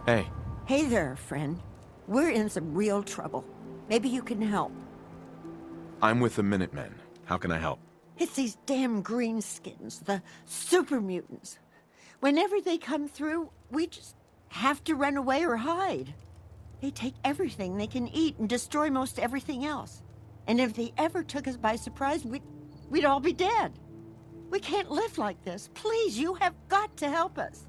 Hey, Hey there, friend. We're in some real trouble. Maybe you can help. I'm with the Minutemen. How can I help? It's these damn greenskins, the super mutants. Whenever they come through, we just have to run away or hide. They take everything they can eat and destroy most everything else. And if they ever took us by surprise, we'd all be dead. We can't live like this. Please, you have got to help us.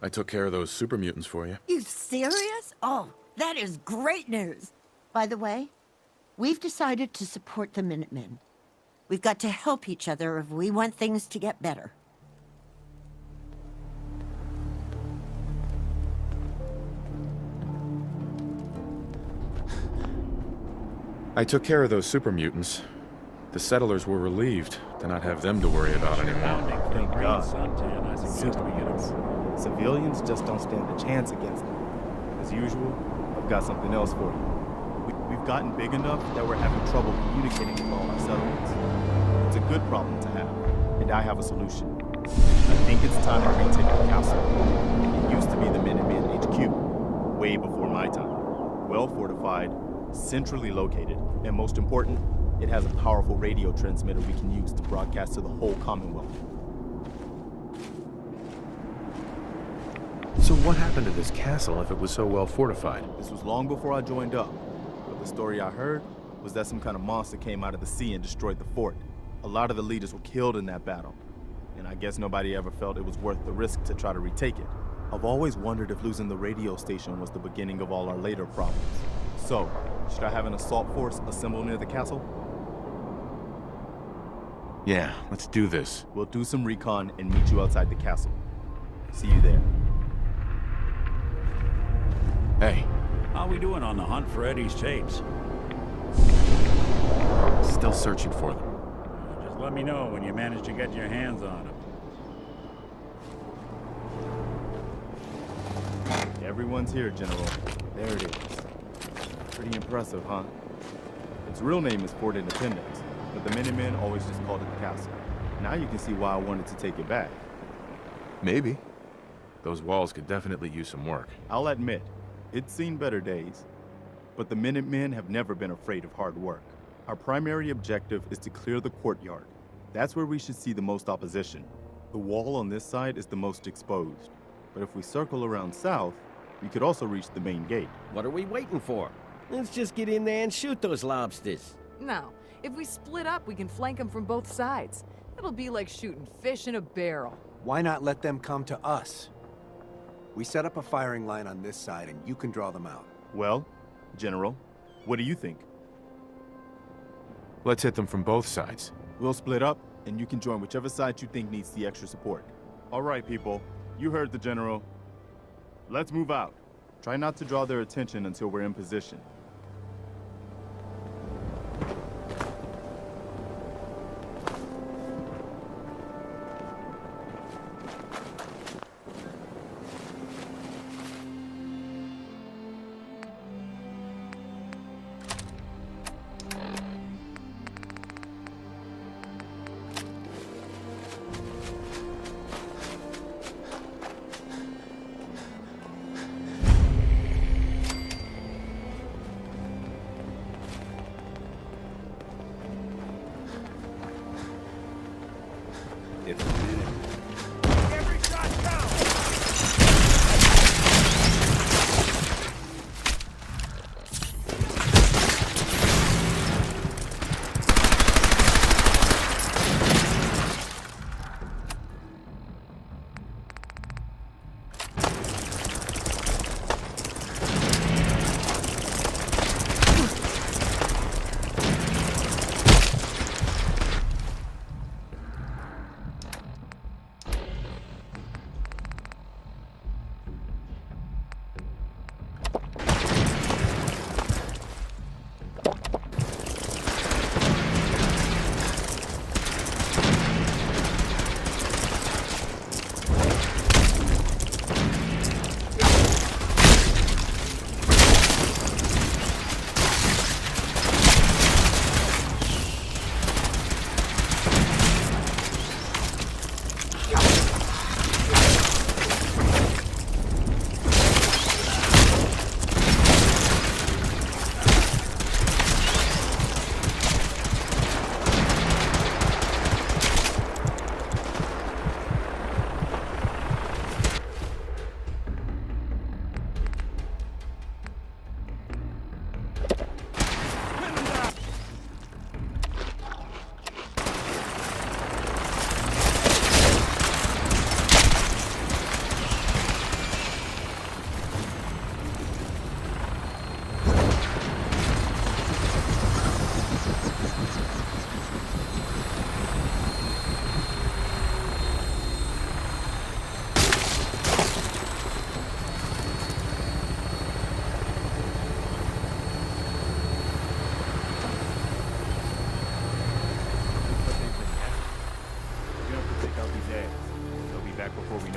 I took care of those super mutants for you. You serious? Oh, that is great news. By the way, we've decided to support the Minutemen. We've got to help each other if we want things to get better. I took care of those super mutants. The settlers were relieved to not have them to worry about anymore. Thank God. Super mutants. Civilians just don't stand a chance against them. As usual, I've got something else for you. We've gotten big enough that we're having trouble communicating with all our settlements. It's a good problem to have, and I have a solution. I think it's time to retake the castle. It used to be the Minutemen HQ, way before my time. Well fortified, centrally located, and most important, it has a powerful radio transmitter we can use to broadcast to the whole Commonwealth. So what happened to this castle if it was so well fortified? This was long before I joined up, but the story I heard was that some kind of monster came out of the sea and destroyed the fort. A lot of the leaders were killed in that battle, and I guess nobody ever felt it was worth the risk to try to retake it. I've always wondered if losing the radio station was the beginning of all our later problems. So, should I have an assault force assemble near the castle? Yeah, let's do this. We'll do some recon and meet you outside the castle. See you there. Hey, How we doing on the hunt for Eddie's tapes? still searching for them. Just let me know when you manage to get your hands on them. Everyone's here, General. There it is. Pretty impressive, huh? Its real name is Fort Independence, but the Minutemen always just called it the castle. Now you can see why I wanted to take it back. Maybe. Those walls could definitely use some work. I'll admit, it's seen better days. But the Minutemen have never been afraid of hard work. Our primary objective is to clear the courtyard. That's where we should see the most opposition. The wall on this side is the most exposed. But if we circle around south, we could also reach the main gate. What are we waiting for? Let's just get in there and shoot those lobsters. No. If we split up, we can flank them from both sides. It'll be like shooting fish in a barrel. Why not let them come to us? We set up a firing line on this side and you can draw them out. Well, General, what do you think? Let's hit them from both sides. We'll split up, and you can join whichever side you think needs the extra support. All right, people. You heard the General. Let's move out. Try not to draw their attention until we're in position.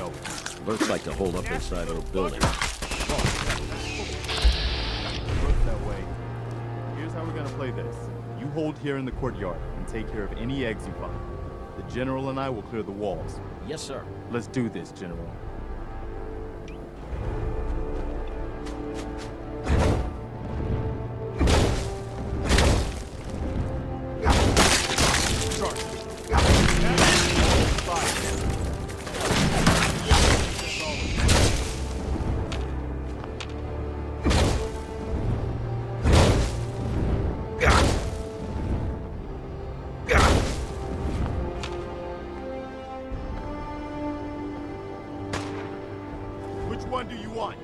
know. Looks like to hold up inside of a building. It works that way. Here's how we're gonna play this. You hold here in the courtyard and take care of any eggs you find. The General and I will clear the walls. Yes, sir. Let's do this, General. Which one do you want?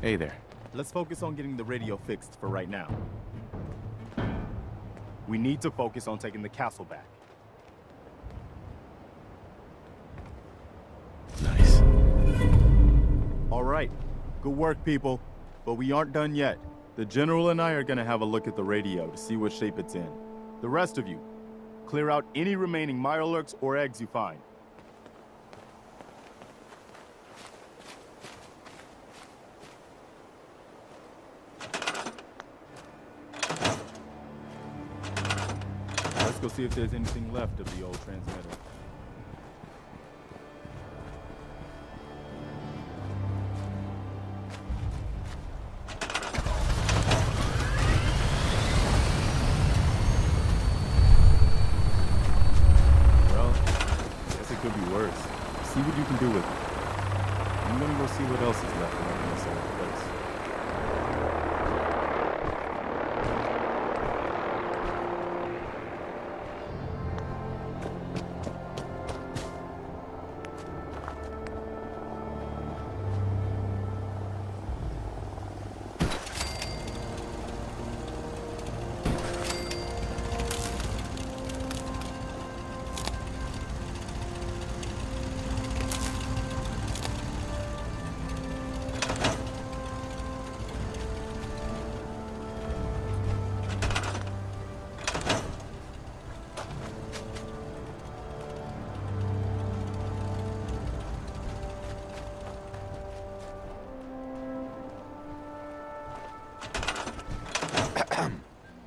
Hey there. Let's focus on getting the radio fixed for right now. We need to focus on taking the castle back. Nice. All right. Good work, people. But we aren't done yet. The General and I are gonna have a look at the radio to see what shape it's in. The rest of you, clear out any remaining Mirelurks or eggs you find. Let's go see if there's anything left of the old transmitter. Well, I guess it could be worse. See what you can do with it. I'm gonna go see what else is left in this old place.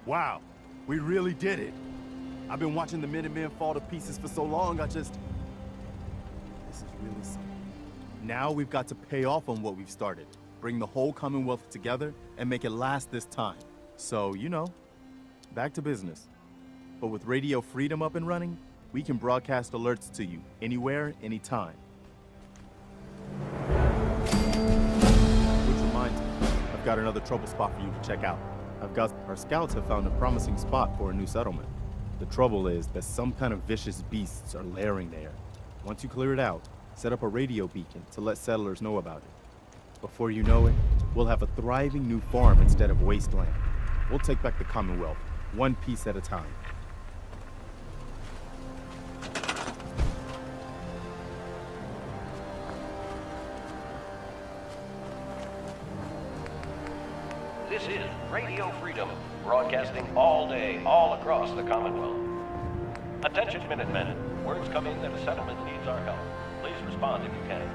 Wow, we really did it. I've been watching the Minutemen fall to pieces for so long, this is really something. Now we've got to pay off on what we've started, bring the whole Commonwealth together, and make it last this time. So, you know, back to business. But with Radio Freedom up and running, we can broadcast alerts to you, anywhere, anytime. Which reminds me, I've got another trouble spot for you to check out. Our scouts have found a promising spot for a new settlement. The trouble is that some kind of vicious beasts are lairing there. Once you clear it out, set up a radio beacon to let settlers know about it. Before you know it, we'll have a thriving new farm instead of wasteland. We'll take back the Commonwealth, one piece at a time. This is Radio Freedom, broadcasting all day, all across the Commonwealth. Attention, Minutemen. Words come in that a settlement needs our help. Please respond if you can.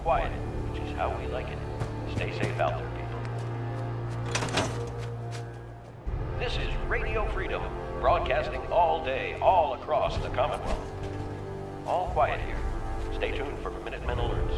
Quiet, which is how we like it. Stay safe out there, people. This is Radio Freedom, broadcasting all day, all across the Commonwealth. All quiet here. Stay tuned for Minutemen alerts.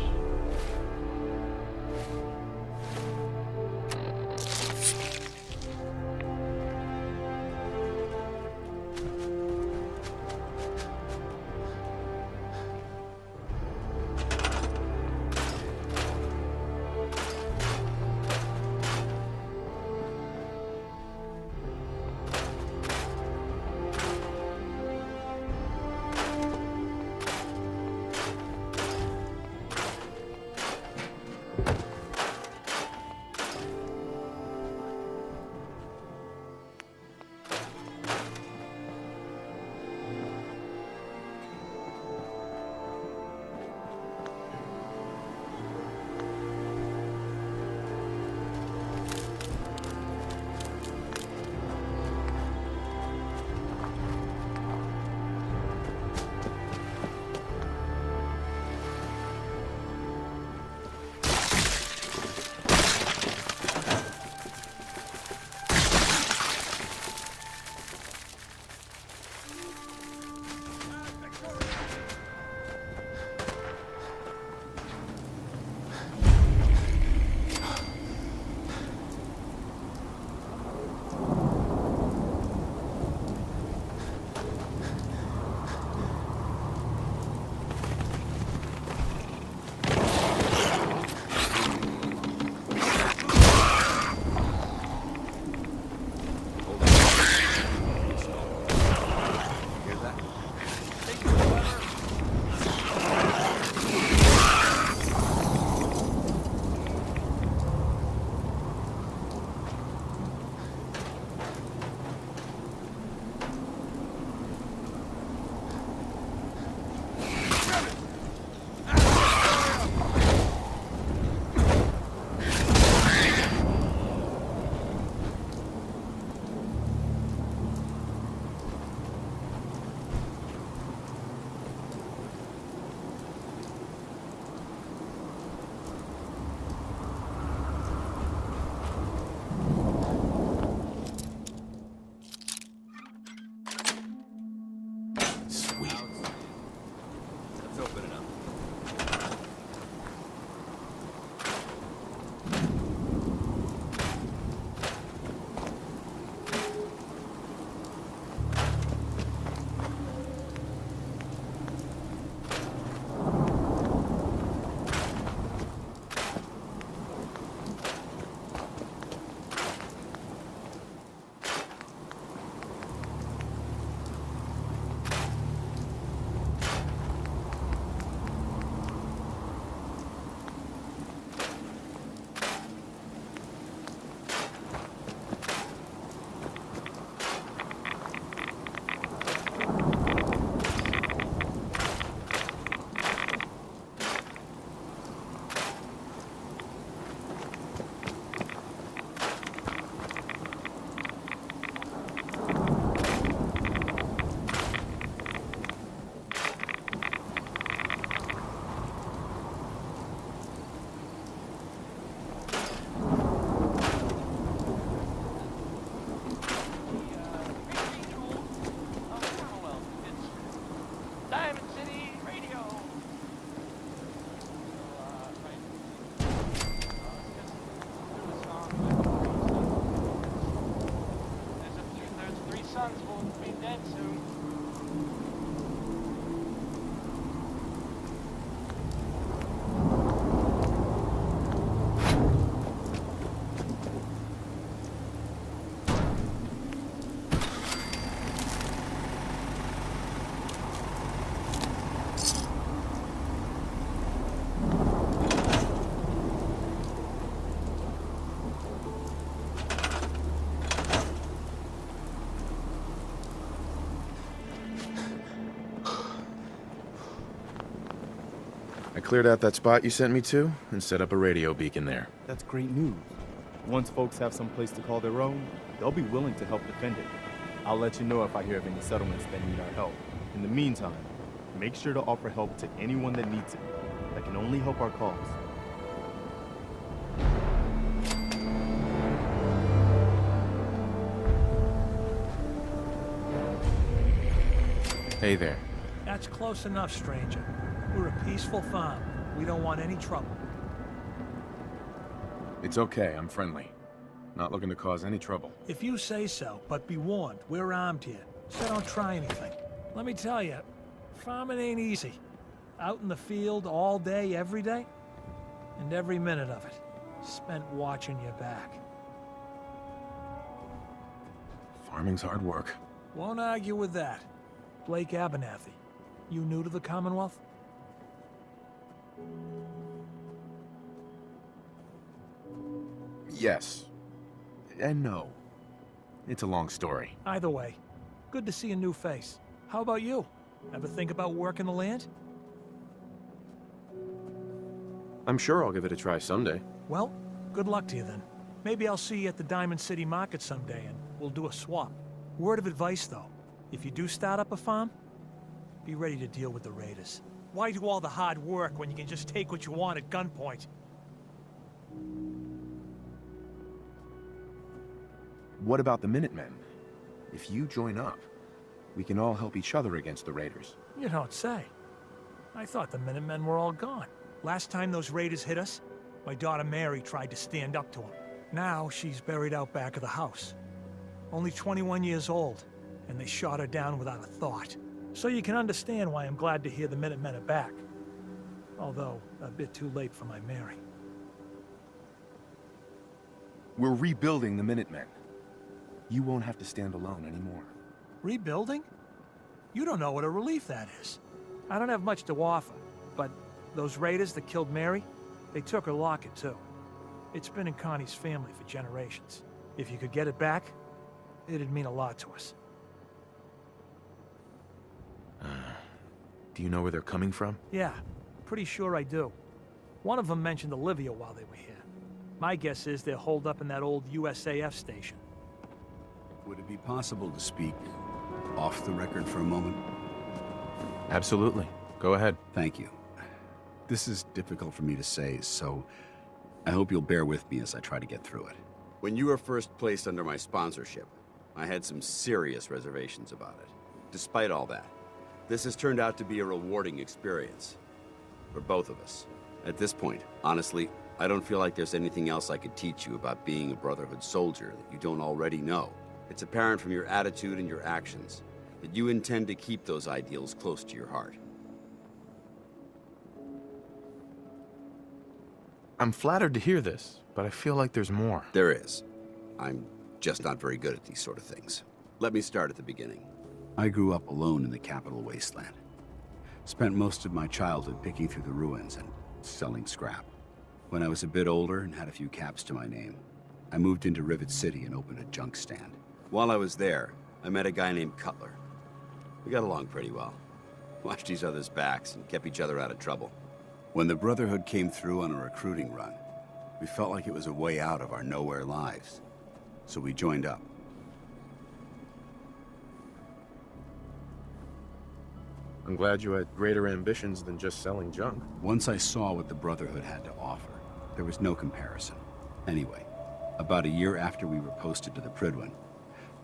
son's supposed to be dead soon. I cleared out that spot you sent me to and set up a radio beacon there. That's great news. Once folks have some place to call their own, they'll be willing to help defend it. I'll let you know if I hear of any settlements that need our help. In the meantime, make sure to offer help to anyone that needs it. That can only help our cause. Hey there. That's close enough, stranger. We're a peaceful farm. We don't want any trouble. It's okay, I'm friendly. Not looking to cause any trouble. If you say so, but be warned, we're armed here, so don't try anything. Let me tell you, farming ain't easy. Out in the field all day, every day, and every minute of it spent watching your back. Farming's hard work. Won't argue with that. Blake Abernathy, you new to the Commonwealth? Yes. And no. It's a long story. Either way, good to see a new face. How about you? Ever think about working the land? I'm sure I'll give it a try someday. Well, good luck to you then. Maybe I'll see you at the Diamond City Market someday and we'll do a swap. Word of advice though, if you do start up a farm, be ready to deal with the raiders. Why do all the hard work when you can just take what you want at gunpoint? What about the Minutemen? If you join up, we can all help each other against the raiders. You don't say. I thought the Minutemen were all gone. Last time those raiders hit us, my daughter Mary tried to stand up to them. Now she's buried out back of the house. Only 21 years old, and they shot her down without a thought. So you can understand why I'm glad to hear the Minutemen are back. Although, a bit too late for my Mary. We're rebuilding the Minutemen. You won't have to stand alone anymore. Rebuilding? You don't know what a relief that is. I don't have much to offer, but those raiders that killed Mary, they took her locket too. It's been in Connie's family for generations. If you could get it back, it'd mean a lot to us. Do you know where they're coming from? Yeah, pretty sure I do. One of them mentioned Olivia while they were here. My guess is they're holed up in that old USAF station. Would it be possible to speak off the record for a moment? Absolutely. Go ahead. Thank you. This is difficult for me to say, so I hope you'll bear with me as I try to get through it. When you were first placed under my sponsorship, I had some serious reservations about it. Despite all that, this has turned out to be a rewarding experience. For both of us. At this point, honestly, I don't feel like there's anything else I could teach you about being a Brotherhood soldier that you don't already know. It's apparent from your attitude and your actions that you intend to keep those ideals close to your heart. I'm flattered to hear this, but I feel like there's more. There is. I'm just not very good at these sort of things. Let me start at the beginning. I grew up alone in the capital wasteland. Spent most of my childhood picking through the ruins and selling scrap. When I was a bit older and had a few caps to my name, I moved into Rivet City and opened a junk stand. While I was there, I met a guy named Cutler. We got along pretty well. Watched each other's backs and kept each other out of trouble. When the Brotherhood came through on a recruiting run, we felt like it was a way out of our nowhere lives. So we joined up. I'm glad you had greater ambitions than just selling junk. Once I saw what the Brotherhood had to offer, there was no comparison. Anyway, about a year after we were posted to the Prydwen,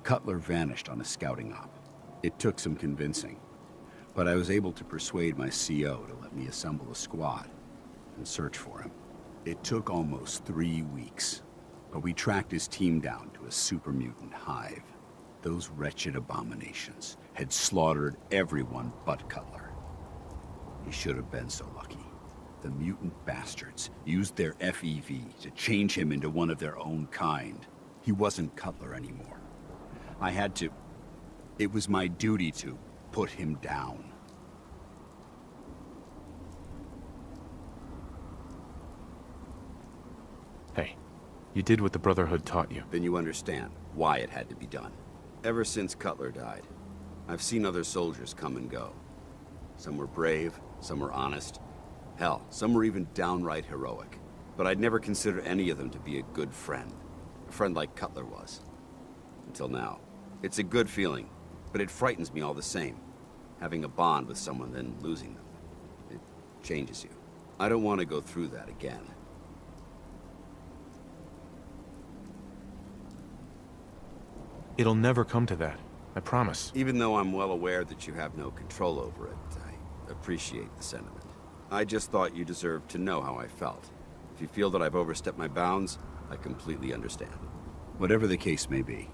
Cutler vanished on a scouting op. It took some convincing, but I was able to persuade my CO to let me assemble a squad and search for him. It took almost 3 weeks, but we tracked his team down to a super mutant hive. Those wretched abominations had slaughtered everyone but Cutler. He should have been so lucky. The mutant bastards used their FEV to change him into one of their own kind. He wasn't Cutler anymore. I had to... It was my duty to put him down. Hey, you did what the Brotherhood taught you. Then you understand why it had to be done. Ever since Cutler died, I've seen other soldiers come and go. Some were brave, some were honest. Hell, some were even downright heroic. But I'd never consider any of them to be a good friend. A friend like Cutler was. Until now. It's a good feeling, but it frightens me all the same. Having a bond with someone, then losing them. It changes you. I don't want to go through that again. It'll never come to that. I promise. Even though I'm well aware that you have no control over it, I appreciate the sentiment. I just thought you deserved to know how I felt. If you feel that I've overstepped my bounds, I completely understand. Whatever the case may be,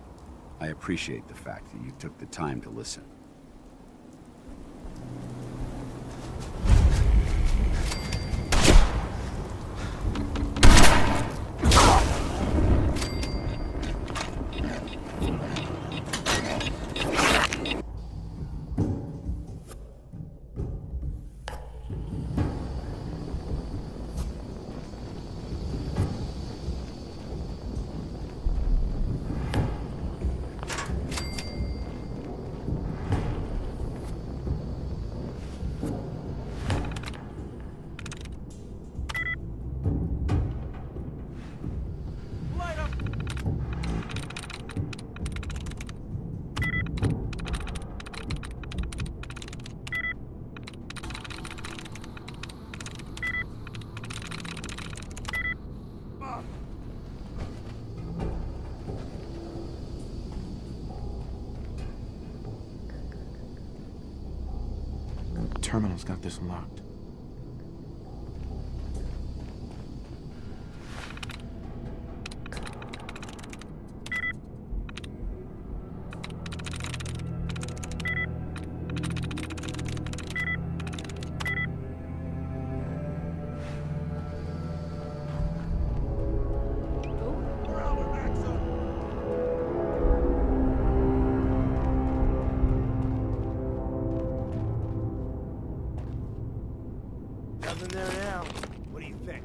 I appreciate the fact that you took the time to listen. Terminal's got this locked. Nothing there now. What do you think?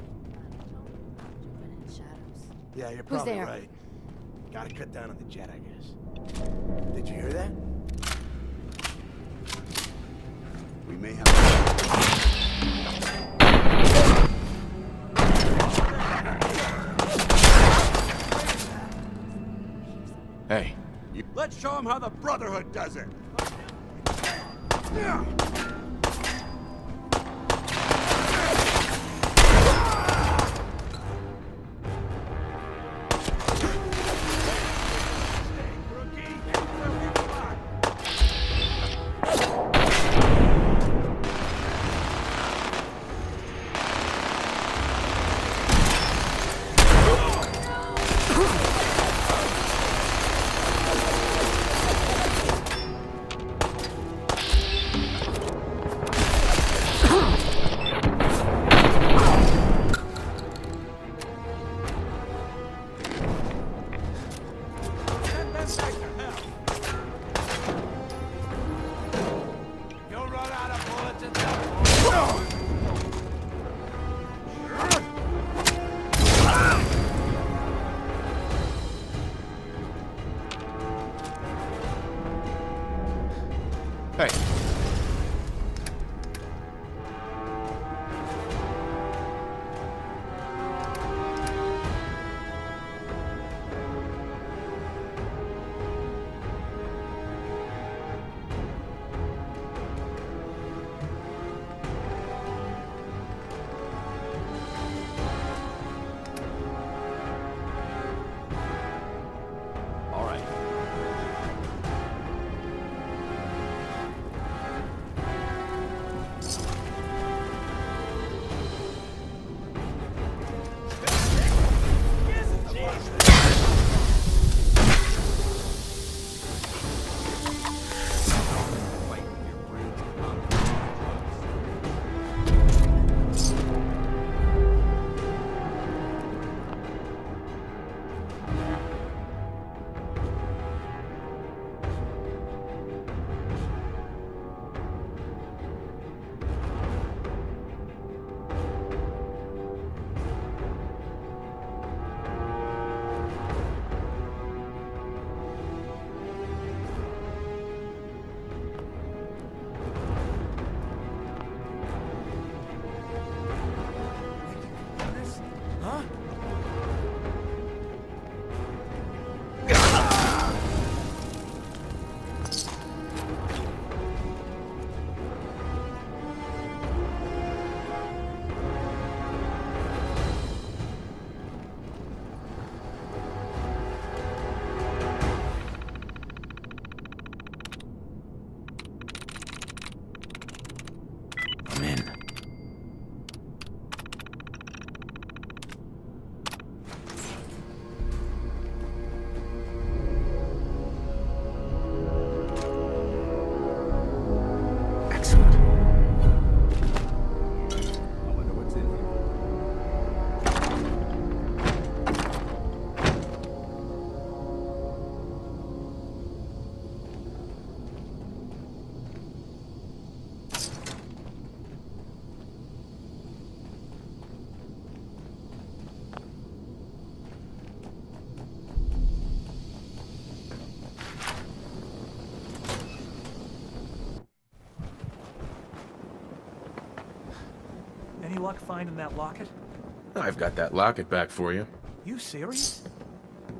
Yeah, you're probably there? right. Gotta cut down on the jet, I guess. Did you hear that? We may have... Hey. Let's show them how the Brotherhood does it! Hey. All right. luck finding that locket? I've got that locket back for you. You serious?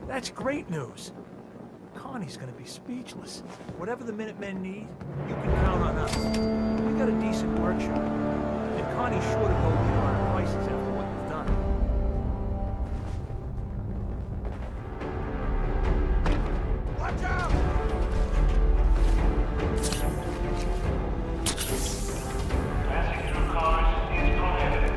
That's great news. Connie's gonna be speechless. Whatever the Minutemen need, you can count on us. We got a decent workshop, and Connie's sure to go in on our prices after what you've done. Watch out! Passing through cars is prohibited.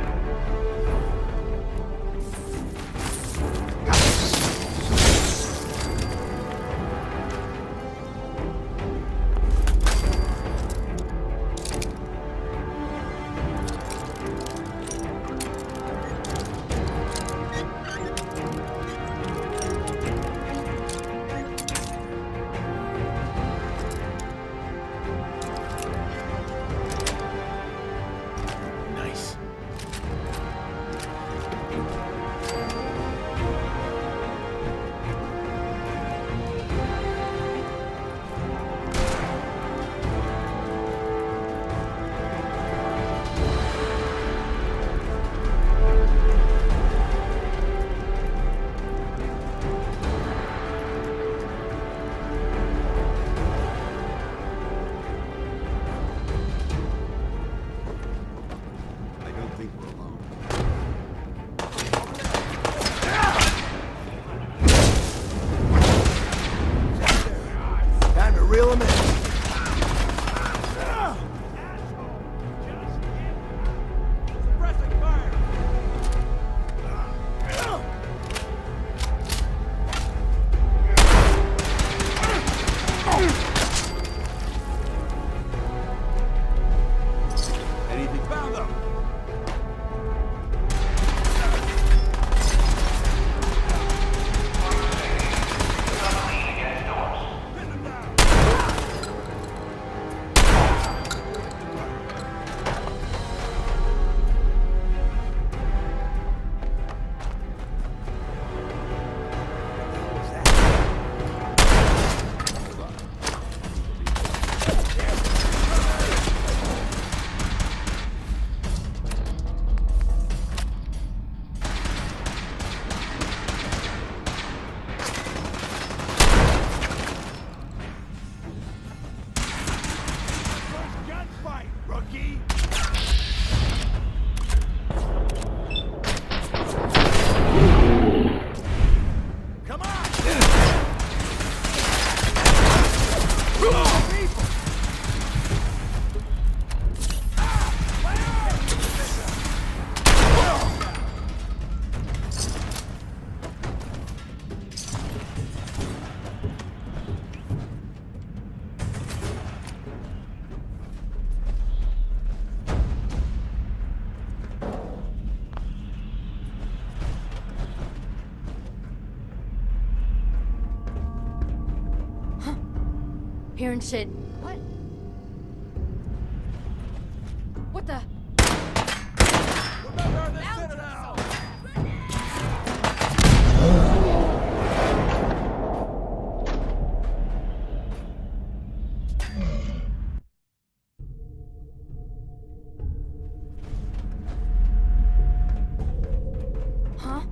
Nice. I don't think we're alone. Time to reel him in. Anything found them? Gunfight, rookie. Come on. People. Hearing shit. What? What the? Remember the Citadel. Huh?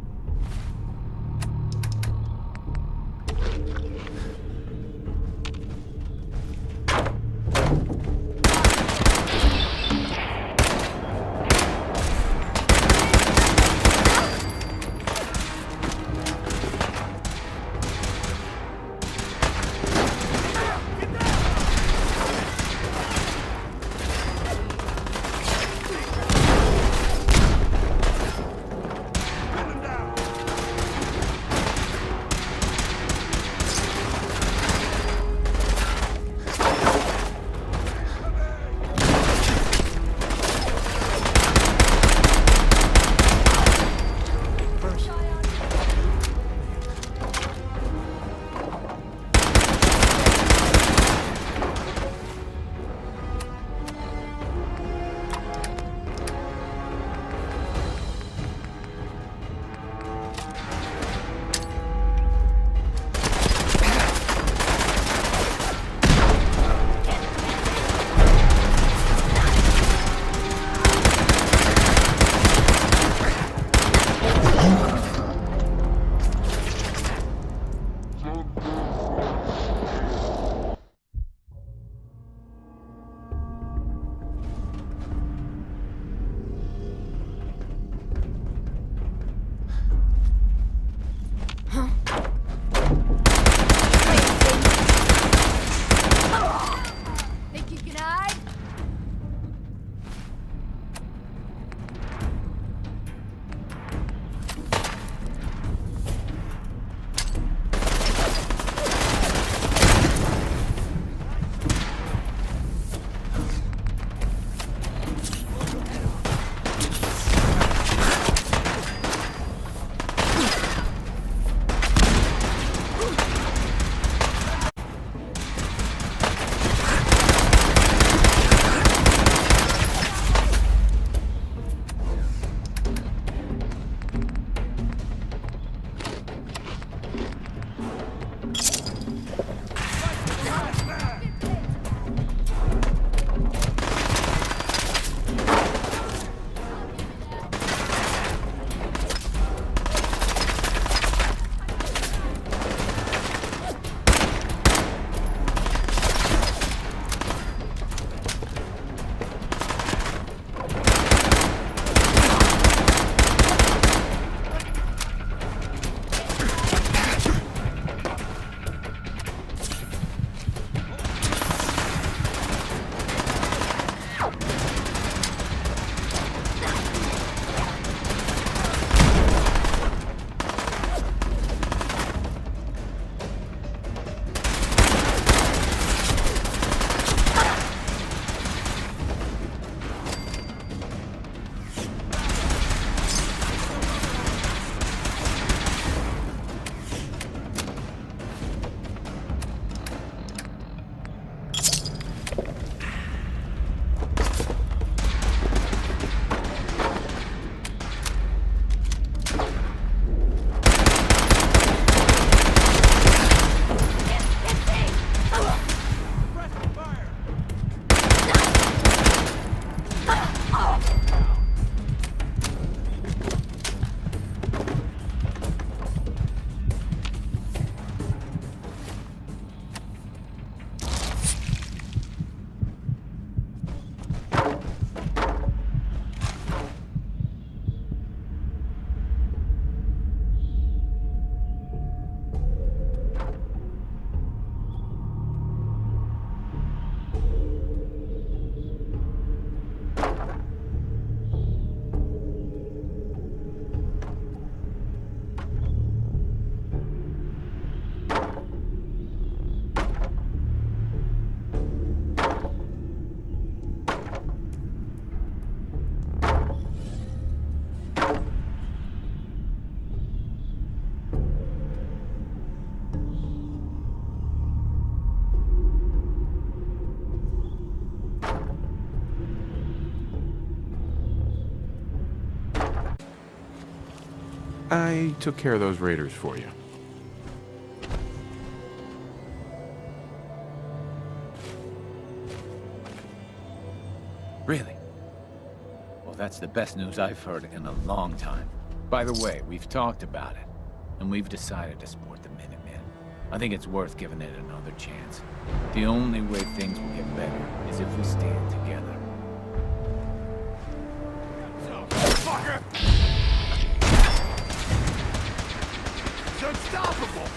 I took care of those raiders for you. Really? Well, that's the best news I've heard in a long time. By the way, we've talked about it, and we've decided to support the Minutemen. I think it's worth giving it another chance. The only way things will get better is if we stand together. Fucker! It's unstoppable!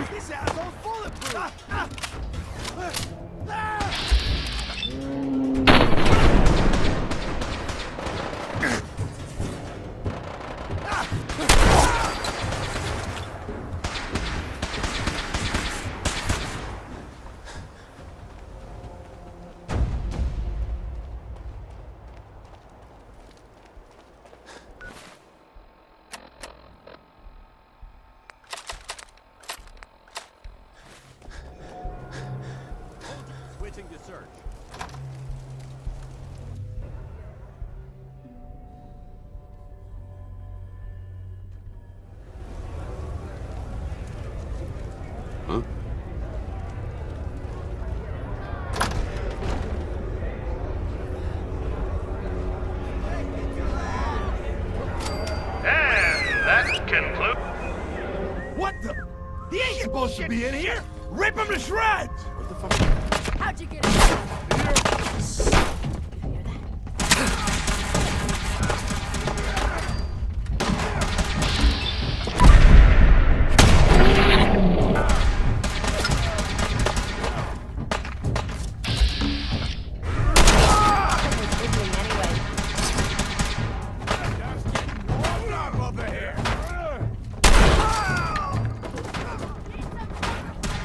This asshole's bulletproof! Switching to search. Huh? And that concludes. What the? He ain't supposed to be in here! Rip him to shreds! What the fuck? How'd you get in?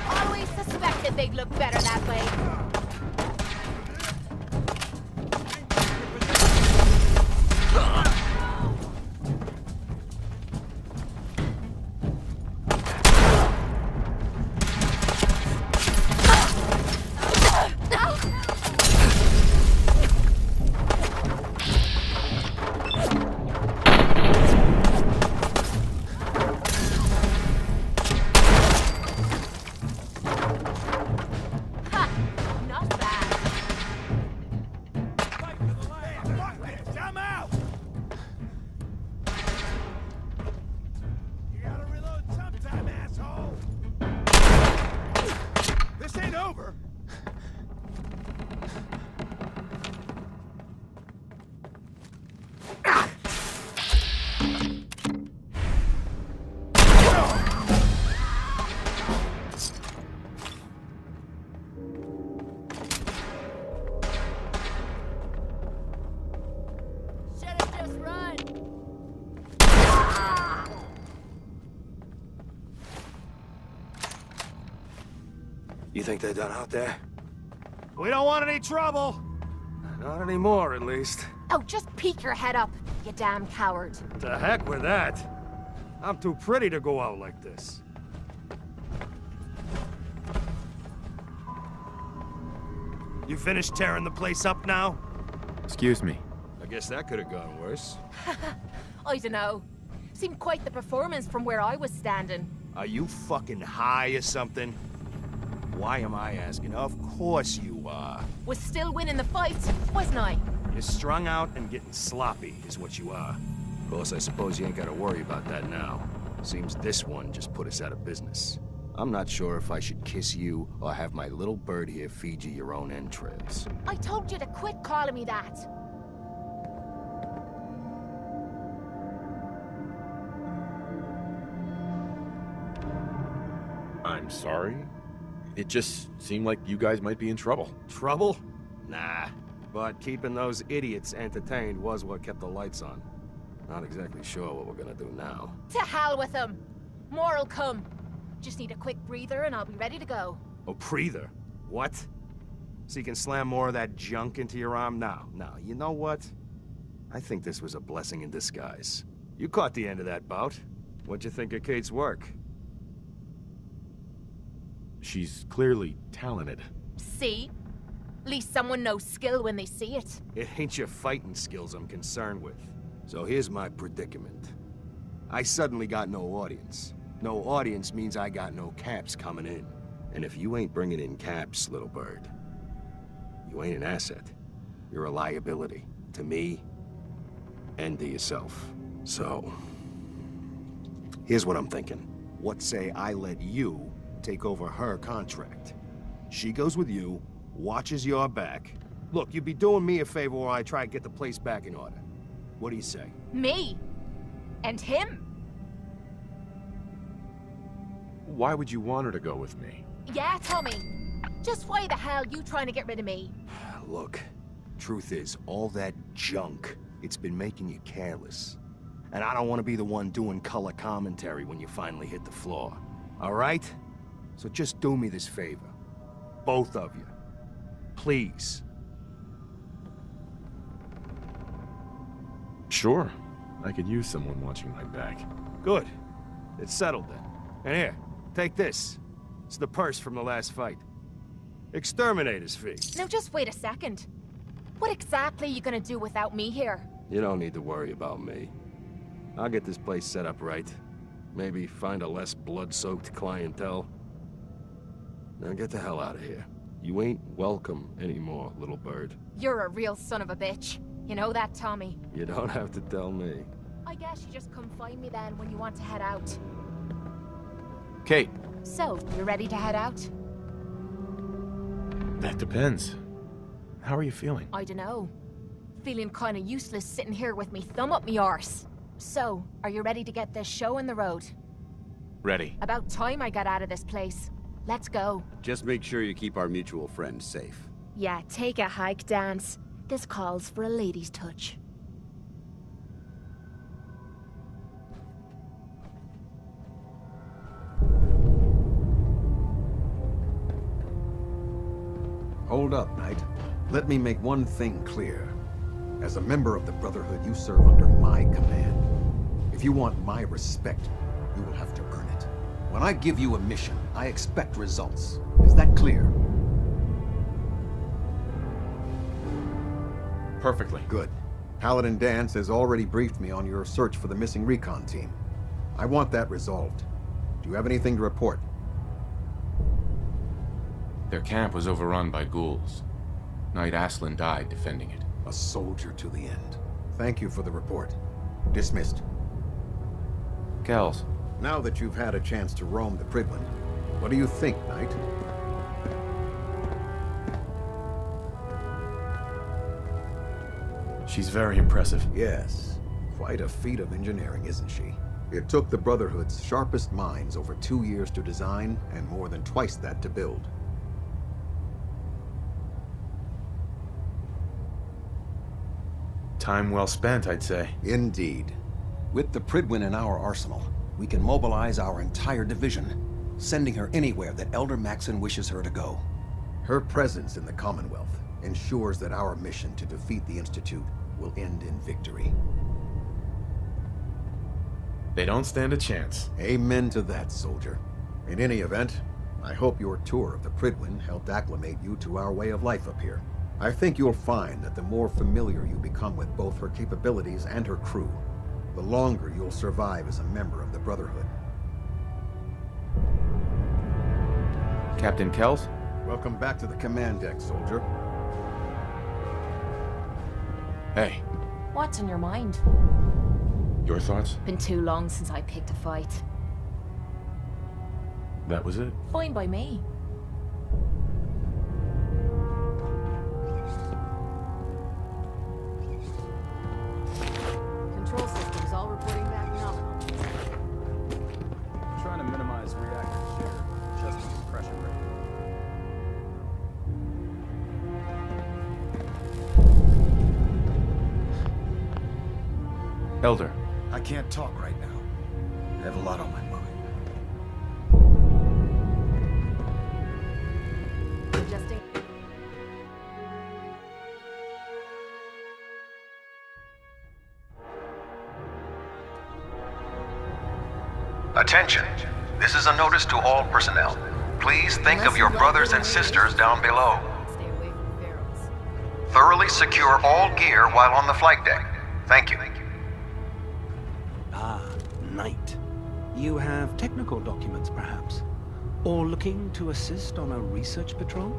Always suspected they'd look better that way. Not bad. Fuck this! I'm out! You gotta reload sometime, asshole! This ain't over! Should've just run. You think they're done out there? We don't want any trouble. Not anymore, at least. Oh, just peek your head up, you damn coward. To heck with that. I'm too pretty to go out like this. You finished tearing the place up now? Excuse me. I guess that could have gone worse. I dunno. Seemed quite the performance from where I was standing. Are you fucking high or something? Why am I asking? Of course you are. Was still winning the fight, wasn't I? You're strung out and getting sloppy, is what you are. Of course, I suppose you ain't gotta worry about that now. Seems this one just put us out of business. I'm not sure if I should kiss you or have my little bird here feed you your own entrails. I told you to quit calling me that. I'm sorry. It just seemed like you guys might be in trouble. Trouble? Nah. But keeping those idiots entertained was what kept the lights on. Not exactly sure what we're gonna do now. To hell with them. More'll come. Just need a quick breather and I'll be ready to go. Oh, breather? What? So you can slam more of that junk into your arm now? Now, you know what? I think this was a blessing in disguise. You caught the end of that bout. What'd you think of Kate's work? She's clearly talented. See? At least someone knows skill when they see it. It ain't your fighting skills I'm concerned with. So here's my predicament. I suddenly got no audience. No audience means I got no caps coming in. And if you ain't bringing in caps, little bird, you ain't an asset. You're a liability to me and to yourself. So, here's what I'm thinking. What say I let you take over her contract? She goes with you, watches your back. Look, you'd be doing me a favor while I try to get the place back in order. What do you say? Me? And him? Why would you want her to go with me? Yeah, Tommy. Just why the hell you trying to get rid of me? Look, truth is, all that junk, it's been making you careless. And I don't want to be the one doing color commentary when you finally hit the floor. All right? So just do me this favor. Both of you. Please. Sure. I could use someone watching my back. Good. It's settled then. And here, take this. It's the purse from the last fight. Exterminator's fee. Now just wait a second. What exactly are you gonna do without me here? You don't need to worry about me. I'll get this place set up right. Maybe find a less blood-soaked clientele. Now get the hell out of here. You ain't welcome anymore, little bird. You're a real son of a bitch. You know that, Tommy? You don't have to tell me. I guess you just come find me then when you want to head out. Kate. So, you ready to head out? That depends. How are you feeling? I dunno. Feeling kinda useless sitting here with me thumb up me arse. So, are you ready to get this show on the road? Ready. About time I got out of this place. Let's go. Just make sure you keep our mutual friend safe. Yeah, take a hike, Dance. This calls for a lady's touch. Hold up, Knight. Let me make one thing clear. As a member of the Brotherhood, you serve under my command. If you want my respect, you will have to earn it. When I give you a mission, I expect results. Is that clear? Perfectly. Good. Paladin Dance has already briefed me on your search for the missing recon team. I want that resolved. Do you have anything to report? Their camp was overrun by ghouls. Knight Aslan died defending it. A soldier to the end. Thank you for the report. Dismissed. Kells. Now that you've had a chance to roam the Prydwen, what do you think, Knight? She's very impressive. Yes. Quite a feat of engineering, isn't she? It took the Brotherhood's sharpest minds over 2 years to design, and more than twice that to build. Time well spent, I'd say. Indeed. With the Prydwen in our arsenal, we can mobilize our entire division, sending her anywhere that Elder Maxon wishes her to go. Her presence in the Commonwealth ensures that our mission to defeat the Institute will end in victory. They don't stand a chance. Amen to that, soldier. In any event, I hope your tour of the Prydwen helped acclimate you to our way of life up here. I think you'll find that the more familiar you become with both her capabilities and her crew, the longer you'll survive as a member of the Brotherhood. Captain Kells? Welcome back to the command deck, soldier. Hey. What's on your mind? Your thoughts? Been too long since I picked a fight. That was it? Fine by me. Control systems all reporting back nominal. Trying to minimize reactor share, adjusting compression rate. Elder. I can't talk right now. I have a lot on my mind. Adjusting. Attention. This is a notice to all personnel. please think of your brothers and sisters down below. Stay away from ferals. Thoroughly secure all gear while on the flight deck. Thank you. Ah, Knight. You have technical documents, perhaps? Or looking to assist on a research patrol?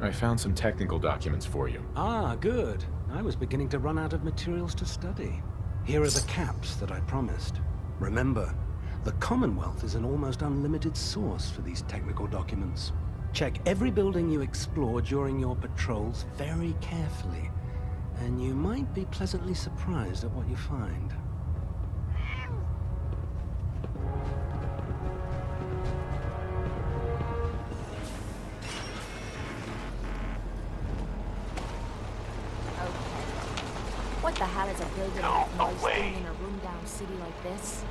I found some technical documents for you. Ah, good. I was beginning to run out of materials to study. Here are the caps that I promised. Remember, the Commonwealth is an almost unlimited source for these technical documents. Check every building you explore during your patrols very carefully, and you might be pleasantly surprised at what you find. What the hell is a building like noise doing in a rundown city like this?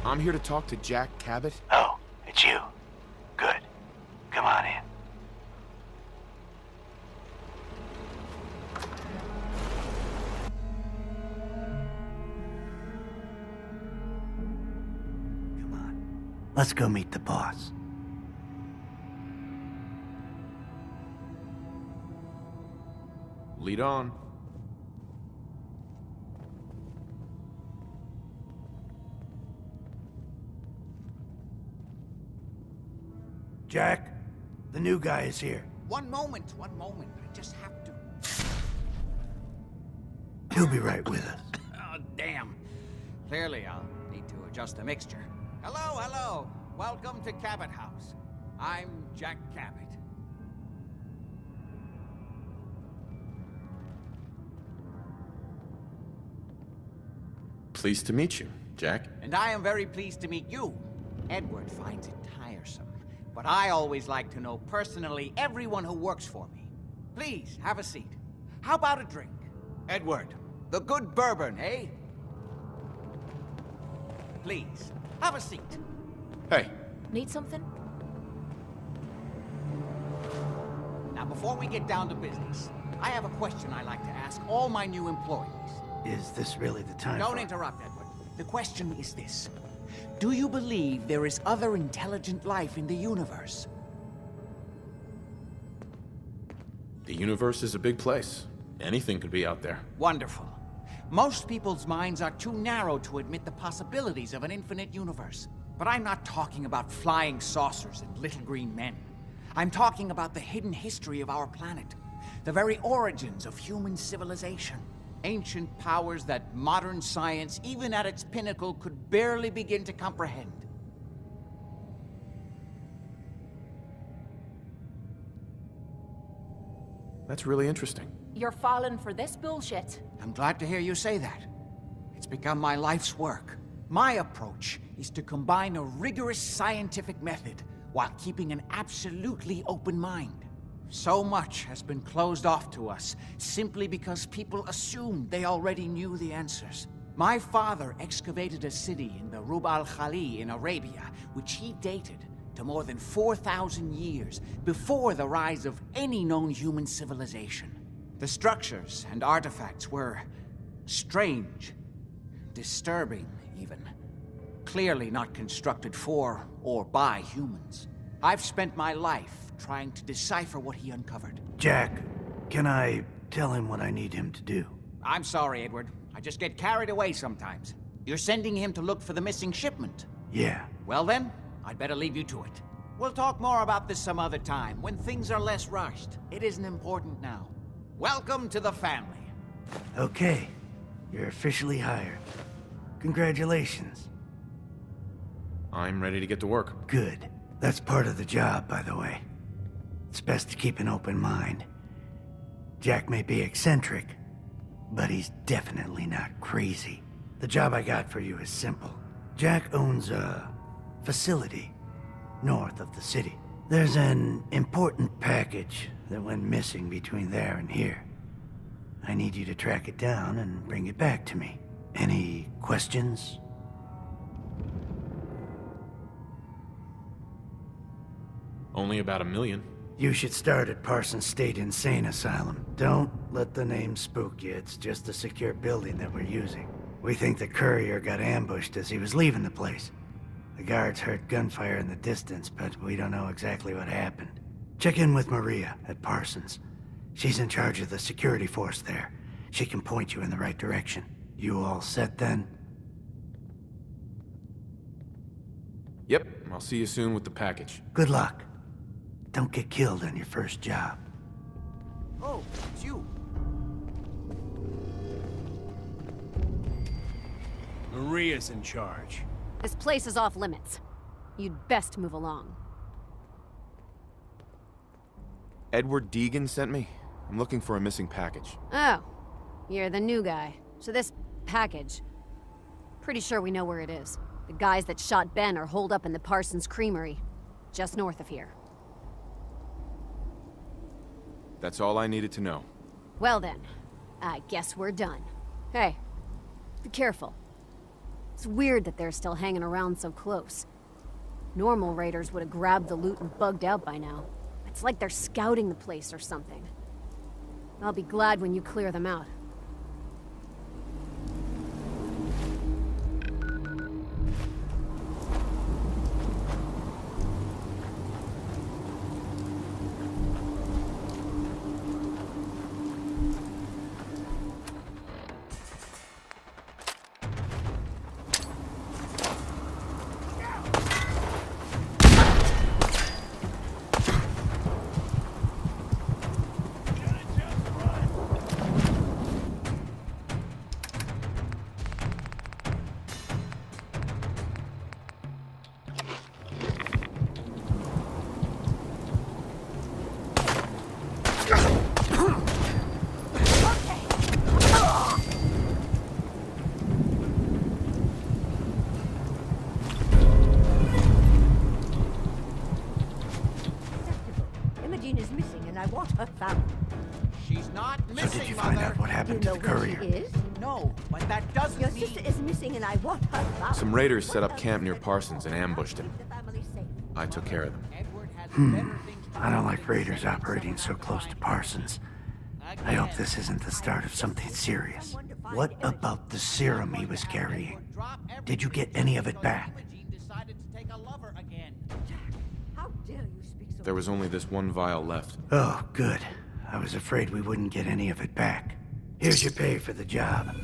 I'm here to talk to Jack Cabot. Oh, it's you. Good. Come on in. Come on. Let's go meet the boss. Lead on. Jack, the new guy is here. One moment. I just have to. He'll be right with us. Oh, damn. Clearly, I'll need to adjust the mixture. Hello. Welcome to Cabot House. I'm Jack Cabot. Pleased to meet you, Jack. And I am very pleased to meet you. Edward finds it tiresome, but I always like to know personally everyone who works for me. Please, have a seat. How about a drink? Edward, the good bourbon, eh? Please, have a seat. Hey. Need something? Now, before we get down to business, I have a question I like to ask all my new employees. Is this really the time? Don't interrupt, Edward. The question is this. Do you believe there is other intelligent life in the universe? The universe is a big place. Anything could be out there. Wonderful. Most people's minds are too narrow to admit the possibilities of an infinite universe. But I'm not talking about flying saucers and little green men. I'm talking about the hidden history of our planet. The very origins of human civilization. Ancient powers that modern science, even at its pinnacle, could barely begin to comprehend. That's really interesting. You're falling for this bullshit. I'm glad to hear you say that. It's become my life's work. My approach is to combine a rigorous scientific method while keeping an absolutely open mind. So much has been closed off to us simply because people assumed they already knew the answers. My father excavated a city in the Rub al-Khali in Arabia, which he dated to more than 4,000 years before the rise of any known human civilization. The structures and artifacts were strange, disturbing even. Clearly not constructed for or by humans. I've spent my life trying to decipher what he uncovered. Jack, can I tell him what I need him to do? I'm sorry, Edward. I just get carried away sometimes. You're sending him to look for the missing shipment? Yeah. Well then, I'd better leave you to it. We'll talk more about this some other time, when things are less rushed. It isn't important now. Welcome to the family. Okay. You're officially hired. Congratulations. I'm ready to get to work. Good. That's part of the job, by the way. It's best to keep an open mind. Jack may be eccentric, but he's definitely not crazy. The job I got for you is simple. Jack owns a facility north of the city. There's an important package that went missing between there and here. I need you to track it down and bring it back to me. Any questions? Only about 1 million. You should start at Parsons State Insane Asylum. Don't let the name spook you. It's just a secure building that we're using. We think the courier got ambushed as he was leaving the place. The guards heard gunfire in the distance, but we don't know exactly what happened. Check in with Maria at Parsons. She's in charge of the security force there. She can point you in the right direction. You all set then? Yep, I'll see you soon with the package. Good luck. Don't get killed on your first job. Oh, it's you. Maria's in charge. This place is off limits. You'd best move along. Edward Deegan sent me. I'm looking for a missing package. Oh, you're the new guy. So this package... Pretty sure we know where it is. The guys that shot Ben are holed up in the Parsons Creamery, just north of here. That's all I needed to know. Well then, I guess we're done. Hey, be careful. It's weird that they're still hanging around so close. Normal raiders would have grabbed the loot and bugged out by now. It's like they're scouting the place or something. I'll be glad when you clear them out. She's not missing, So did you find out what happened to the courier? No, but that doesn't Your mean... sister is missing and I want her found. Some raiders set up camp near Parsons and ambushed him. I took care of them. I don't like raiders operating so close to Parsons. I hope this isn't the start of something serious. What about the serum he was carrying? Did you get any of it back? There was only this one vial left. Oh, good. I was afraid we wouldn't get any of it back. Here's your pay for the job.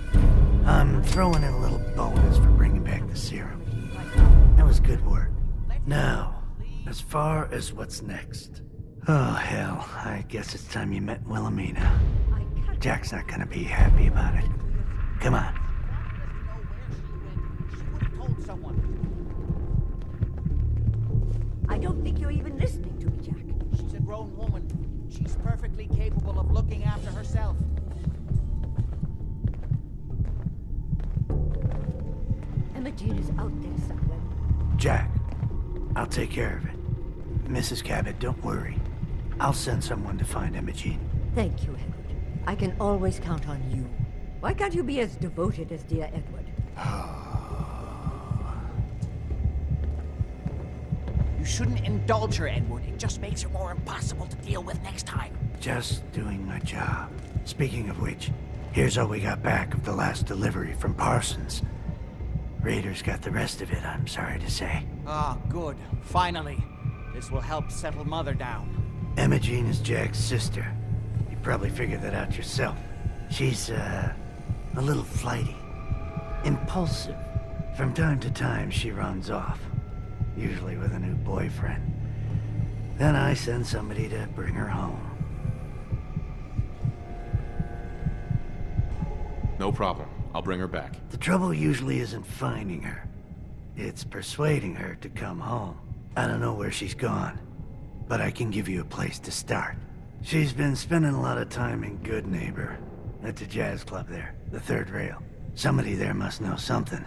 I'm throwing in a little bonus for bringing back the serum. That was good work. Now, as far as what's next. Oh, hell. I guess it's time you met Wilhelmina. Jack's not gonna be happy about it. Come on. I don't think you're even listening to me, Jack. She's a grown woman. She's perfectly capable of looking after herself. Imogene is out there somewhere. Jack, I'll take care of it. Mrs. Cabot, don't worry. I'll send someone to find Imogene. Thank you, Edward. I can always count on you. Why can't you be as devoted as dear Edward? You shouldn't indulge her, Edward. It just makes her more impossible to deal with next time. Just doing my job. Speaking of which, here's all we got back of the last delivery from Parsons. Raiders got the rest of it, I'm sorry to say. Ah, good. Finally. This will help settle Mother down. Imogene is Jack's sister. You probably figured that out yourself. She's, a little flighty. Impulsive. From time to time, she runs off. Usually with a new boyfriend. Then I send somebody to bring her home. No problem. I'll bring her back. The trouble usually isn't finding her. It's persuading her to come home. I don't know where she's gone, but I can give you a place to start. She's been spending a lot of time in Good Neighbor, at the jazz club there, the Third Rail. Somebody there must know something.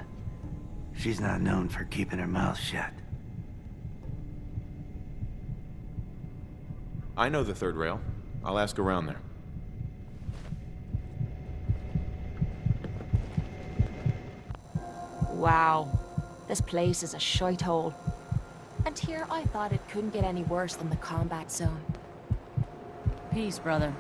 She's not known for keeping her mouth shut. I know the Third Rail. I'll ask around there. Wow, this place is a shithole. And here I thought it couldn't get any worse than the combat zone. Peace, brother.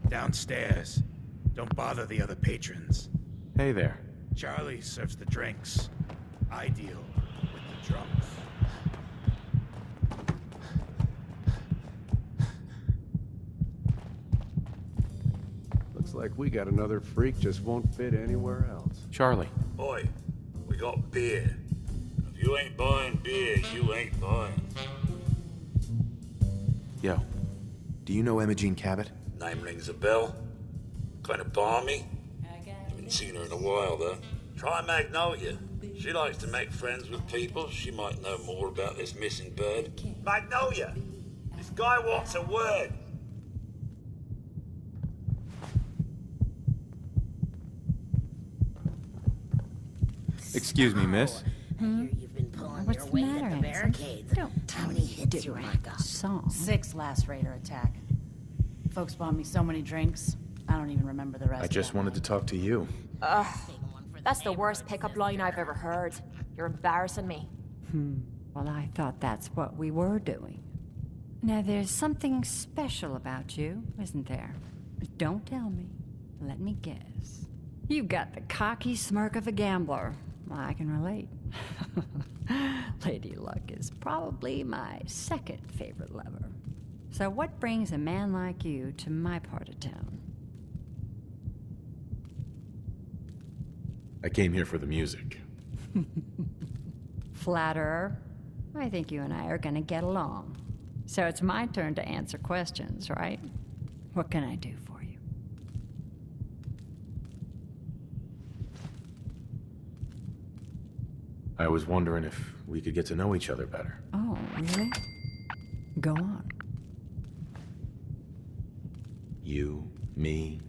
Downstairs. Don't bother the other patrons. Hey there. Charlie serves the drinks. I deal with the drunks. Looks like we got another freak just won't fit anywhere else. Charlie. Oi, we got beer. If you ain't buying beer, you ain't buying. Yo, do you know Imogene Cabot? Name rings a bell. Kind of balmy. Haven't seen her in a while, though. Try Magnolia. She likes to make friends with people. She might know more about this missing bird. Magnolia! This guy wants a word. Excuse me, miss. What's the matter, handsome? How many hits you got? Song. 6 last raider attack. Folks bought me so many drinks, I don't even remember the rest. I just wanted to talk to you. Ugh. That's the worst pickup line I've ever heard. You're embarrassing me. Well, I thought that's what we were doing. Now, there's something special about you, isn't there? Don't tell me. Let me guess. You got the cocky smirk of a gambler. I can relate. Lady Luck is probably my second favorite lover. So what brings a man like you to my part of town? I came here for the music. Flatterer. I think you and I are gonna get along. So it's my turn to answer questions, right? What can I do for you? I was wondering if we could get to know each other better. Oh, really? Go on. You, me,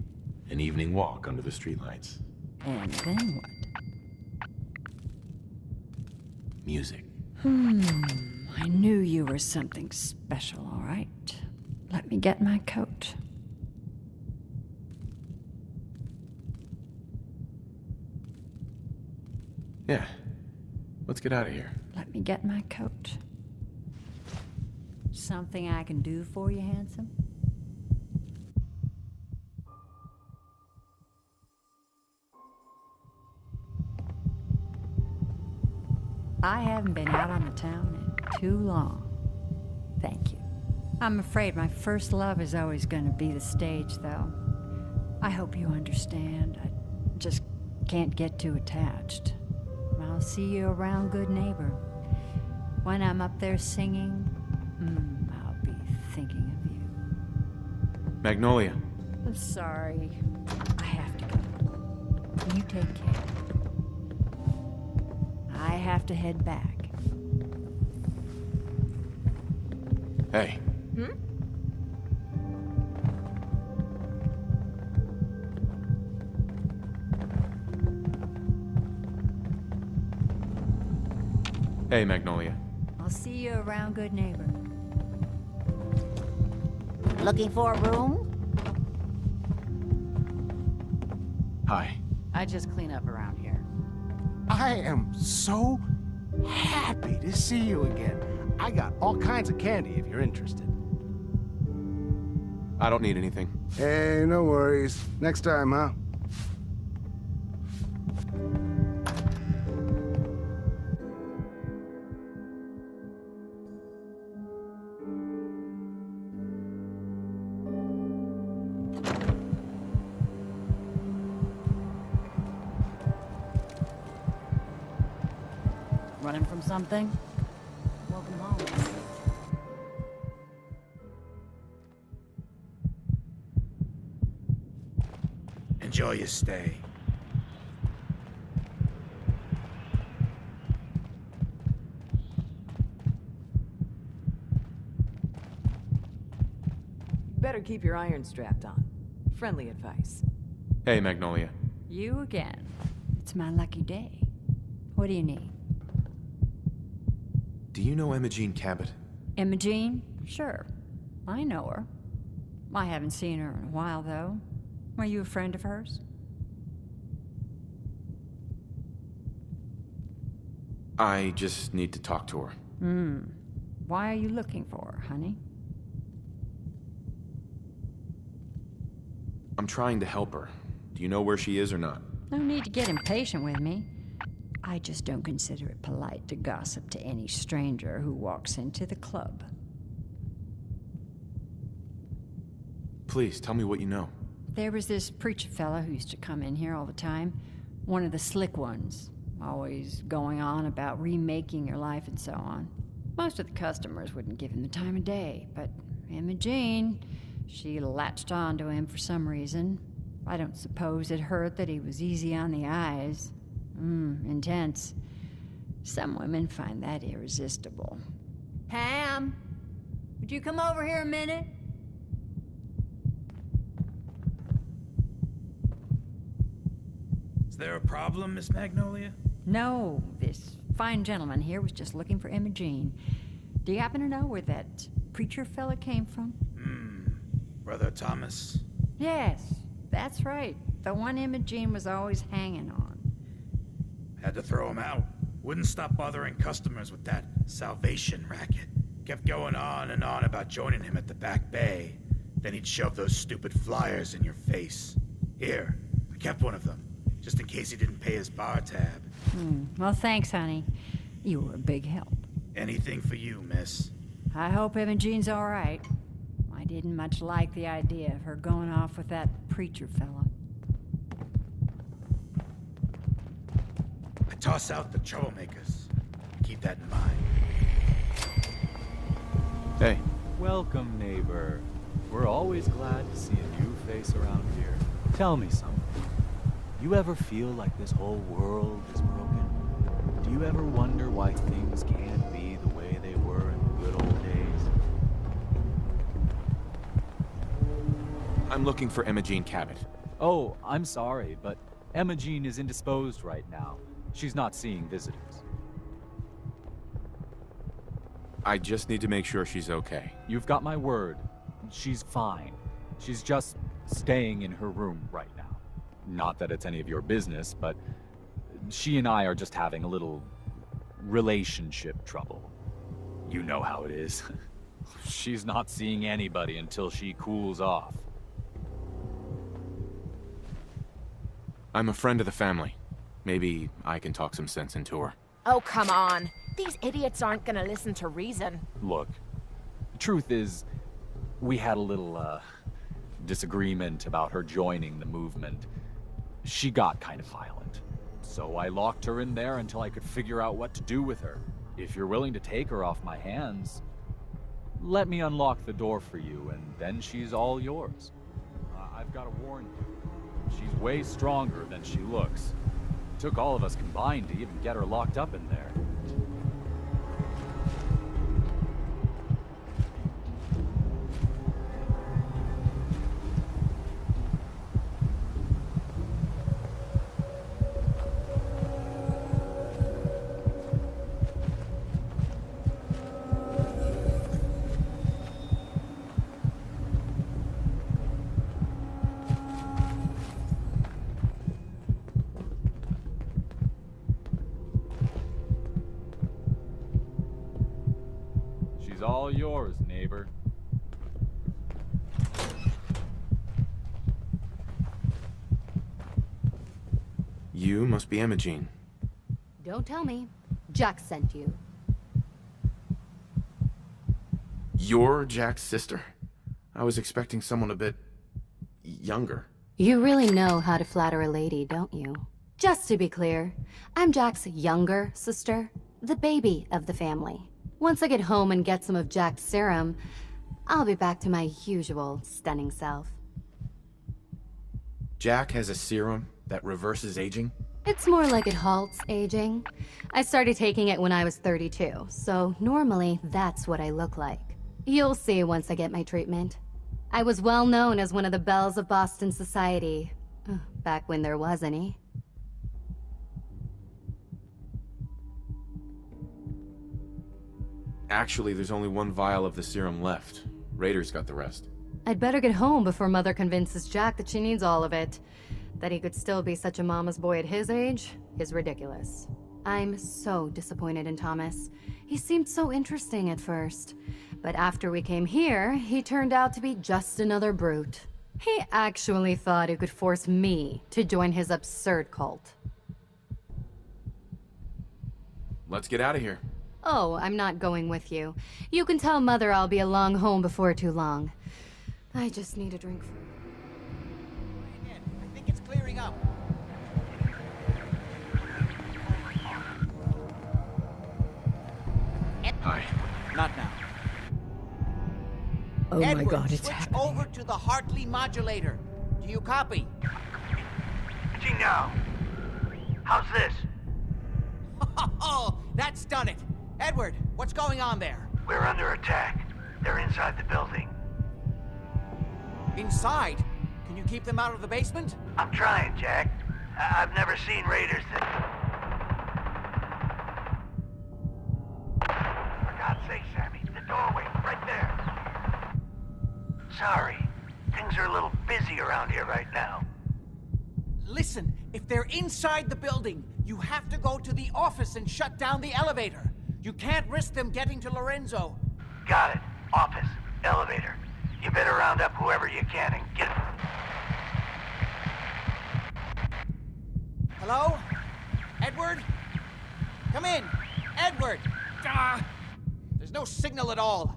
an evening walk under the streetlights. And then what? Music. I knew you were something special, all right. Let me get my coat. Yeah. Let's get out of here. Let me get my coat. Something I can do for you, handsome? I haven't been out on the town in too long. Thank you. I'm afraid my first love is always going to be the stage, though. I hope you understand. I just can't get too attached. I'll see you around, good neighbor. When I'm up there singing, I'll be thinking of you. Magnolia. I'm sorry. I have to go. You take care. I have to head back. Hey. Hey, Magnolia. I'll see you around, good neighbor. Looking for a room? Hi. I just clean up around here. I am so happy to see you again. I got all kinds of candy if you're interested. I don't need anything. Hey, no worries. Next time, huh? Running from something? Welcome home. Enjoy your stay. Better keep your iron strapped on. Friendly advice. Hey, Magnolia. You again. It's my lucky day. What do you need? Do you know Imogene Cabot? Imogene? Sure. I know her. I haven't seen her in a while, though. Are you a friend of hers? I just need to talk to her. Why are you looking for her, honey? I'm trying to help her. Do you know where she is or not? No need to get impatient with me. I just don't consider it polite to gossip to any stranger who walks into the club. Please, tell me what you know. There was this preacher fella who used to come in here all the time. One of the slick ones. Always going on about remaking your life and so on. Most of the customers wouldn't give him the time of day, but Imogene, she latched on to him for some reason. I don't suppose it hurt that he was easy on the eyes. Intense. Some women find that irresistible. Pam, would you come over here a minute? Is there a problem, Miss Magnolia? No, this fine gentleman here was just looking for Imogene. Do you happen to know where that preacher fella came from? Brother Thomas? Yes, that's right. The one Imogene was always hanging on. Had to throw him out. Wouldn't stop bothering customers with that salvation racket. Kept going on and on about joining him at the back bay. Then he'd shove those stupid flyers in your face. Here, I kept one of them, just in case he didn't pay his bar tab. Well, thanks, honey. You were a big help. Anything for you, miss. I hope Imogene's all right. I didn't much like the idea of her going off with that preacher fella. I toss out the troublemakers. Keep that in mind. Hey. Welcome, neighbor. We're always glad to see a new face around here. Tell me something. You ever feel like this whole world is broken? Do you ever wonder why things can't be the way they were in the good old days? I'm looking for Imogene Cabot. Oh, I'm sorry, but Imogene is indisposed right now. She's not seeing visitors. I just need to make sure she's okay. You've got my word. She's fine. She's just staying in her room right now. Not that it's any of your business, but she and I are just having a little relationship trouble. You know how it is. She's not seeing anybody until she cools off. I'm a friend of the family. Maybe I can talk some sense into her. Oh, come on. These idiots aren't gonna listen to reason. Look, the truth is, we had a little, disagreement about her joining the movement. She got kind of violent. So I locked her in there until I could figure out what to do with her. If you're willing to take her off my hands, let me unlock the door for you, and then she's all yours. I've got to warn you, she's way stronger than she looks. It took all of us combined to even get her locked up in there. All yours, neighbor. You must be Imogene. Don't tell me. Jack sent you. You're Jack's sister? I was expecting someone a bit younger. You really know how to flatter a lady, don't you? Just to be clear, I'm Jack's younger sister, the baby of the family. Once I get home and get some of Jack's serum, I'll be back to my usual stunning self. Jack has a serum that reverses aging? It's more like it halts aging. I started taking it when I was 32, so normally that's what I look like. You'll see once I get my treatment. I was well known as one of the belles of Boston society, back when there was any. Actually, there's only one vial of the serum left. Raiders got the rest. I'd better get home before Mother convinces Jack that she needs all of it. That he could still be such a mama's boy at his age is ridiculous. I'm so disappointed in Thomas. He seemed so interesting at first. But after we came here, he turned out to be just another brute. He actually thought he could force me to join his absurd cult. Let's get out of here. Oh, I'm not going with you. You can tell Mother I'll be along home before too long. I just need a drink. I think it's clearing up. Hi. Not now. Oh Edward, my God, it's switch happening. over to the Hartley modulator. Do you copy? Gee, now. How's this? Oh, that's done it. Edward, what's going on there? We're under attack. They're inside the building. Inside? Can you keep them out of the basement? I'm trying, Jack. I've never seen raiders that... For God's sake, Sammy, the doorway, right there. Sorry. Things are a little busy around here right now. Listen, if they're inside the building, you have to go to the office and shut down the elevator. You can't risk them getting to Lorenzo. Got it. Office. Elevator. You better round up whoever you can and get... Hello? Edward? Come in. Edward! Ah! There's no signal at all.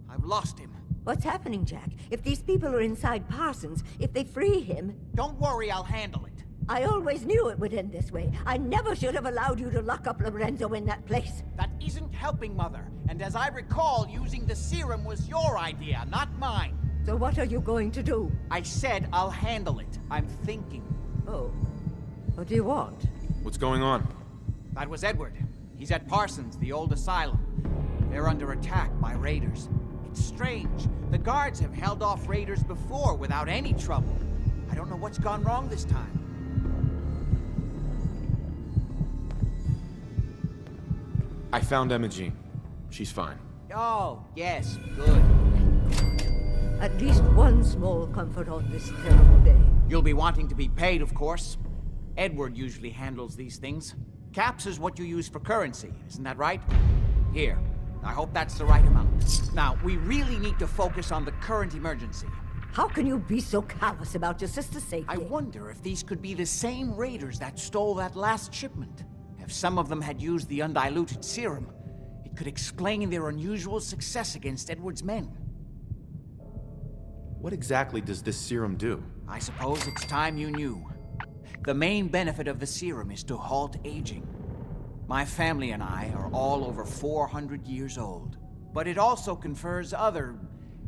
I've lost him. What's happening, Jack? If these people are inside Parsons, if they free him... Don't worry, I'll handle it. I always knew it would end this way. I never should have allowed you to lock up Lorenzo in that place. That isn't helping, Mother. And as I recall, using the serum was your idea, not mine. So what are you going to do? I said I'll handle it. I'm thinking. Oh. What do you want? What's going on? That was Edward. He's at Parsons, the old asylum. They're under attack by raiders. It's strange. The guards have held off raiders before without any trouble. I don't know what's gone wrong this time. I found Emma Jean. She's fine. Oh, yes, good. At least one small comfort on this terrible day. You'll be wanting to be paid, of course. Edward usually handles these things. Caps is what you use for currency, isn't that right? Here. I hope that's the right amount. Now, we really need to focus on the current emergency. How can you be so callous about your sister's safety? I wonder if these could be the same raiders that stole that last shipment. If some of them had used the undiluted serum, it could explain their unusual success against Edward's men. What exactly does this serum do? I suppose it's time you knew. The main benefit of the serum is to halt aging. My family and I are all over 400 years old. But it also confers other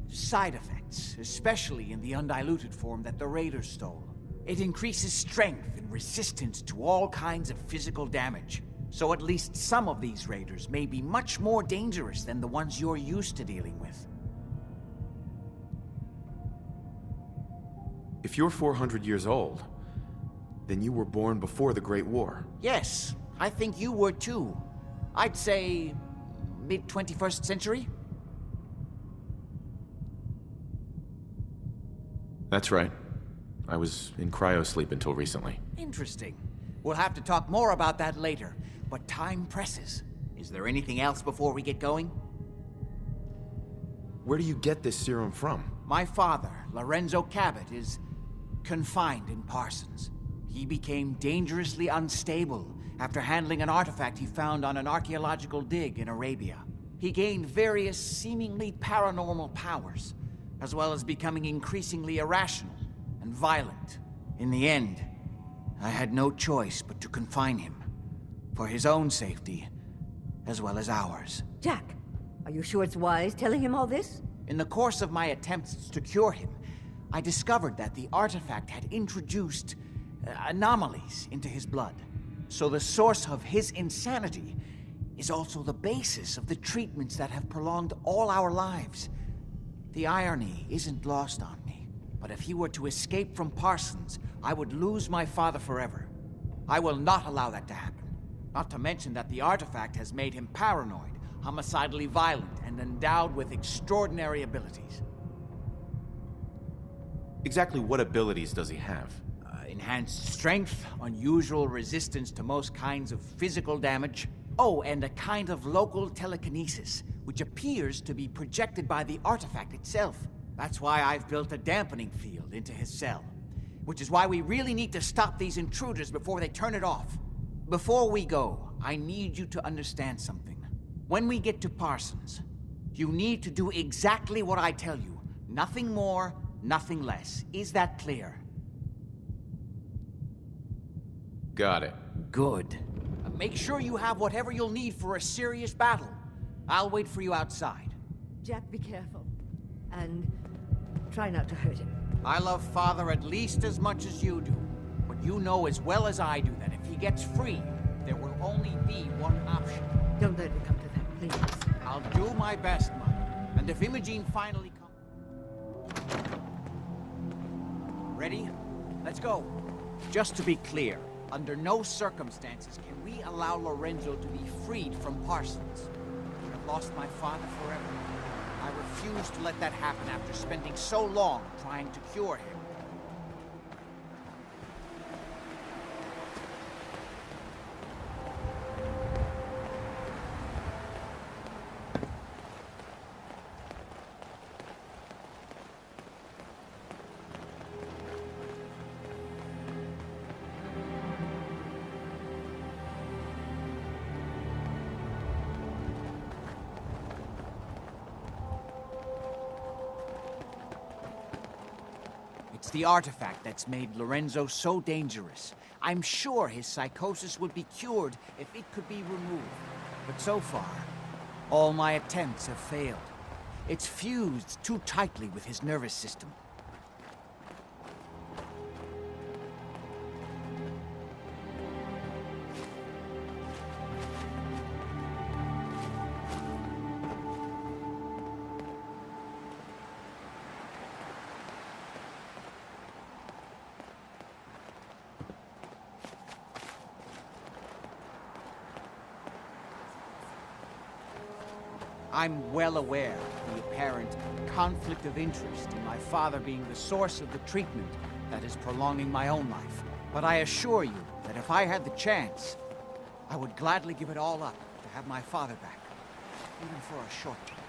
side effects, especially in the undiluted form that the raiders stole. It increases strength and resistance to all kinds of physical damage. So at least some of these raiders may be much more dangerous than the ones you're used to dealing with. If you're 400 years old, then you were born before the Great War. Yes, I think you were too. I'd say mid-21st century? That's right. I was in cryosleep until recently. Interesting. We'll have to talk more about that later, but time presses. Is there anything else before we get going? Where do you get this serum from? My father, Lorenzo Cabot, is confined in Parsons. He became dangerously unstable after handling an artifact he found on an archaeological dig in Arabia. He gained various seemingly paranormal powers, as well as becoming increasingly irrational and violent. In the end, I had no choice but to confine him, for his own safety, as well as ours. Jack, are you sure it's wise telling him all this? In the course of my attempts to cure him, I discovered that the artifact had introduced anomalies into his blood. So the source of his insanity is also the basis of the treatments that have prolonged all our lives. The irony isn't lost on me, but if he were to escape from Parsons, I would lose my father forever. I will not allow that to happen. Not to mention that the artifact has made him paranoid, homicidally violent, and endowed with extraordinary abilities. Exactly what abilities does he have? Enhanced strength, unusual resistance to most kinds of physical damage. Oh, and a kind of local telekinesis, which appears to be projected by the artifact itself. That's why I've built a dampening field into his cell. Which is why we really need to stop these intruders before they turn it off. Before we go, I need you to understand something. When we get to Parsons, you need to do exactly what I tell you. Nothing more, nothing less. Is that clear? Got it. Good. Make sure you have whatever you'll need for a serious battle. I'll wait for you outside. Jack, be careful. And try not to hurt him. I love Father at least as much as you do. But you know as well as I do that if he gets free, there will only be one option. Don't let it come to that, please. I'll do my best, Mother. And if Imogene finally comes... Ready? Let's go. Just to be clear, under no circumstances can we allow Lorenzo to be freed from Parsons. I've lost my father forever. I refuse to let that happen after spending so long trying to cure him. It's the artifact that's made Lorenzo so dangerous. I'm sure his psychosis would be cured if it could be removed. But so far, all my attempts have failed. It's fused too tightly with his nervous system. I'm well aware of the apparent conflict of interest in my father being the source of the treatment that is prolonging my own life. But I assure you that if I had the chance, I would gladly give it all up to have my father back, even for a short time.